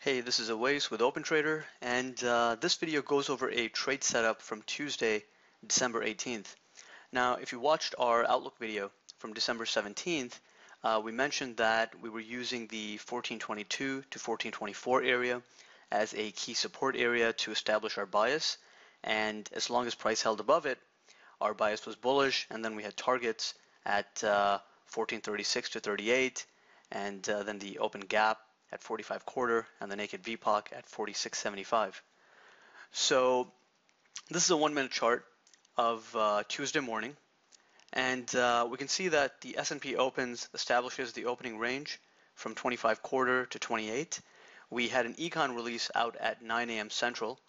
Hey, this is Awais with OpenTrader, and this video goes over a trade setup from Tuesday, December 18th. Now, if you watched our Outlook video from December 17th, we mentioned that we were using the 1422 to 1424 area as a key support area to establish our bias, and as long as price held above it, our bias was bullish, and then we had targets at 1436 to 38, and then the open gap at 45 quarter and the naked VPOC at 46.75. So this is a 1 minute chart of Tuesday morning, and we can see that the S&P establishes the opening range from 25 quarter to 28. We had an econ release out at 9 a.m. Central,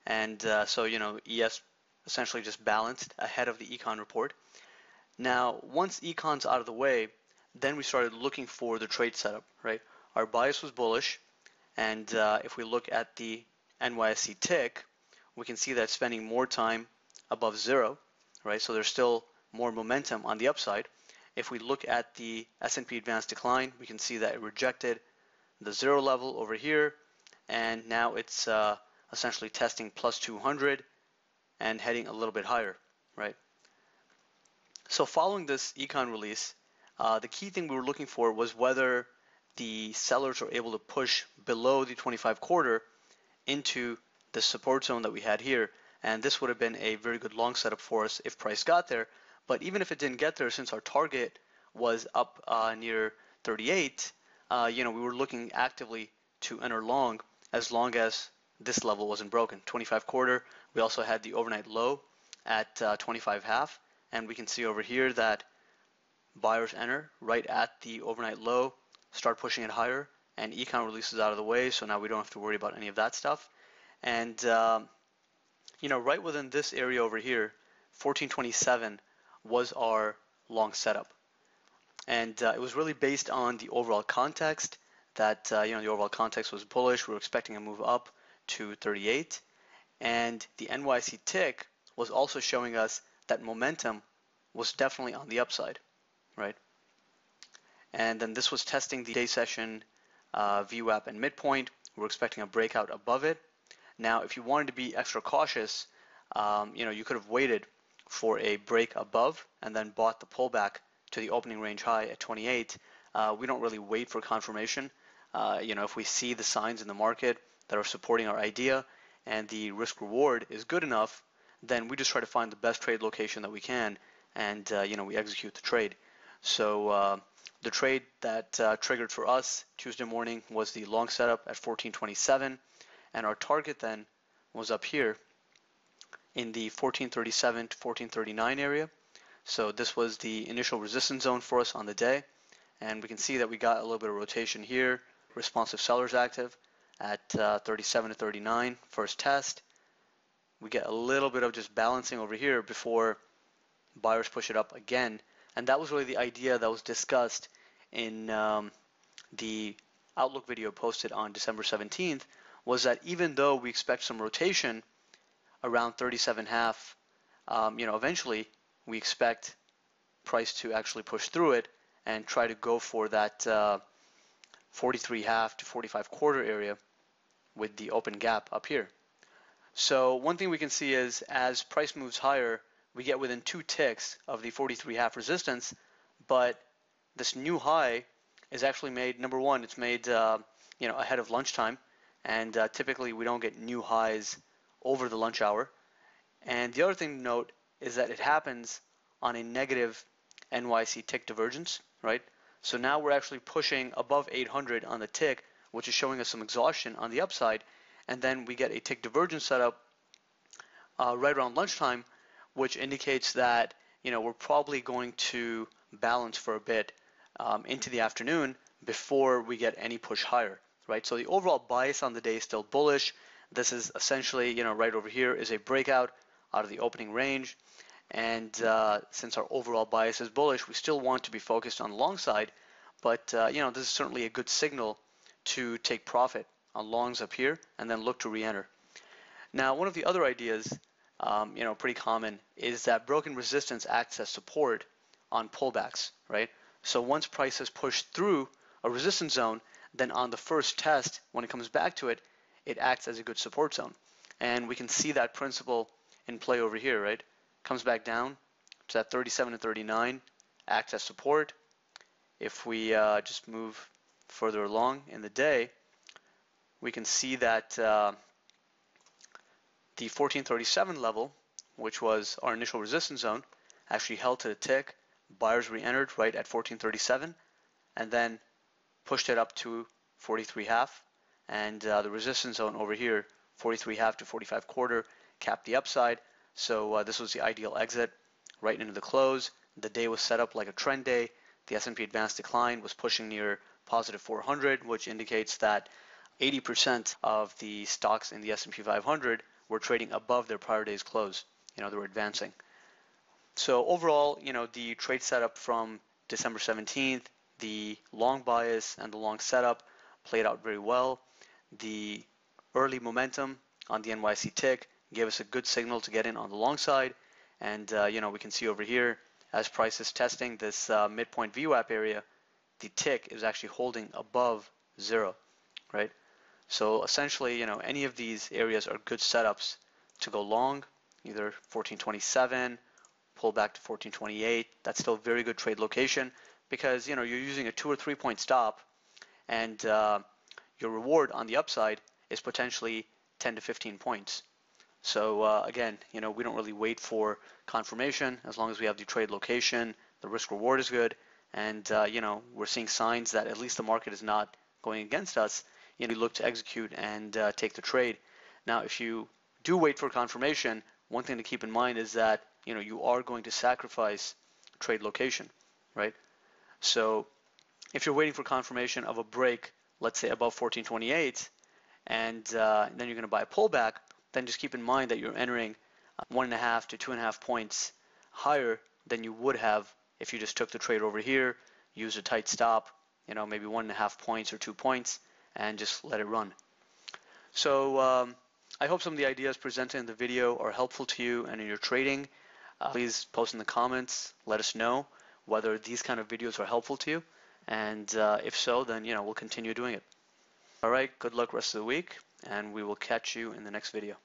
and so ES essentially just balanced ahead of the econ report. Now, once econ's out of the way, then we started looking for the trade setup, right? Our bias was bullish, and if we look at the NYSE tick, we can see that it's spending more time above zero, right? So there's still more momentum on the upside. If we look at the S&P Advanced Decline, we can see that it rejected the zero level over here, and now it's essentially testing plus 200 and heading a little bit higher, right? So following this econ release, the key thing we were looking for was whether the sellers were able to push below the 25 quarter into the support zone that we had here, and this would have been a very good long setup for us if price got there. But even if it didn't get there, since our target was up near 38, we were looking actively to enter long as this level wasn't broken. 25 quarter. We also had the overnight low at 25 half, and we can see over here that buyers enter right at the overnight low, start pushing it higher, and econ releases out of the way, so now we don't have to worry about any of that stuff. And right within this area over here, 1427 was our long setup, and it was really based on the overall context that the overall context was bullish. We were expecting a move up to 38, and the NYSE tick was also showing us that momentum was definitely on the upside, right? And then this was testing the day session VWAP and midpoint. We're expecting a breakout above it. Now, if you wanted to be extra cautious, you could have waited for a break above and then bought the pullback to the opening range high at 28. We don't really wait for confirmation. If we see the signs in the market that are supporting our idea and the risk reward is good enough, then we just try to find the best trade location that we can, and we execute the trade. So the trade that triggered for us Tuesday morning was the long setup at 1427, and our target then was up here in the 1437 to 1439 area. So this was the initial resistance zone for us on the day, and we can see that we got a little bit of rotation here. Responsive sellers active at 37 to 39, first test. We get a little bit of just balancing over here before buyers push it up again, and that was really the idea that was discussed in the Outlook video posted on December 17th, was that even though we expect some rotation around 37.5, eventually we expect price to actually push through it and try to go for that 43.5 to 45 quarter area with the open gap up here. So one thing we can see is as price moves higher, we get within 2 ticks of the 43.5 resistance, but this new high is actually made, number one, it's made ahead of lunchtime, and typically we don't get new highs over the lunch hour. And the other thing to note is that it happens on a negative NYSE tick divergence, right? So now we're actually pushing above 800 on the tick, which is showing us some exhaustion on the upside, and then we get a tick divergence setup right around lunchtime, which indicates that we're probably going to balance for a bit into the afternoon before we get any push higher, right? So the overall bias on the day is still bullish. This is essentially, right over here is a breakout out of the opening range, and since our overall bias is bullish, we still want to be focused on the long side, but this is certainly a good signal to take profit on longs up here and then look to re-enter. Now, one of the other ideas pretty common is that broken resistance acts as support on pullbacks, right? So once price has pushed through a resistance zone, then on the first test, when it comes back to it, it acts as a good support zone. And we can see that principle in play over here, right? Comes back down to that 37 and 39, acts as support. If we just move further along in the day, we can see that the 1437 level, which was our initial resistance zone, actually held to the tick. Buyers re-entered right at 1437 and then pushed it up to 43.5, and the resistance zone over here, 43.5 to 45.25, capped the upside. So this was the ideal exit right into the close. The day was set up like a trend day. The S&P Advanced Decline was pushing near positive 400, which indicates that 80% of the stocks in the S&P 500 were trading above their prior day's close. They were advancing. So overall, the trade setup from December 17th, the long bias and the long setup played out very well. The early momentum on the NYSE tick gave us a good signal to get in on the long side. And, we can see over here, as price is testing this midpoint VWAP area, the tick is actually holding above zero, right? So essentially, any of these areas are good setups to go long, either 1427, pull back to 1428. That's still a very good trade location because, you're using a 2 or 3 point stop, and your reward on the upside is potentially 10 to 15 points. So again, we don't really wait for confirmation. As long as we have the trade location, the risk reward is good, and we're seeing signs that at least the market is not going against us. We look to execute and take the trade. Now, if you do wait for confirmation, one thing to keep in mind is that you are going to sacrifice trade location, right? So if you're waiting for confirmation of a break, let's say above 1428, and then you're going to buy a pullback, then just keep in mind that you're entering 1.5 to 2.5 points higher than you would have if you just took the trade over here, used a tight stop, maybe 1.5 points or 2 points, and just let it run. So I hope some of the ideas presented in the video are helpful to you and in your trading. Please post in the comments, let us know whether these kind of videos are helpful to you, and if so, then we'll continue doing it. All right, good luck rest of the week, and we will catch you in the next video.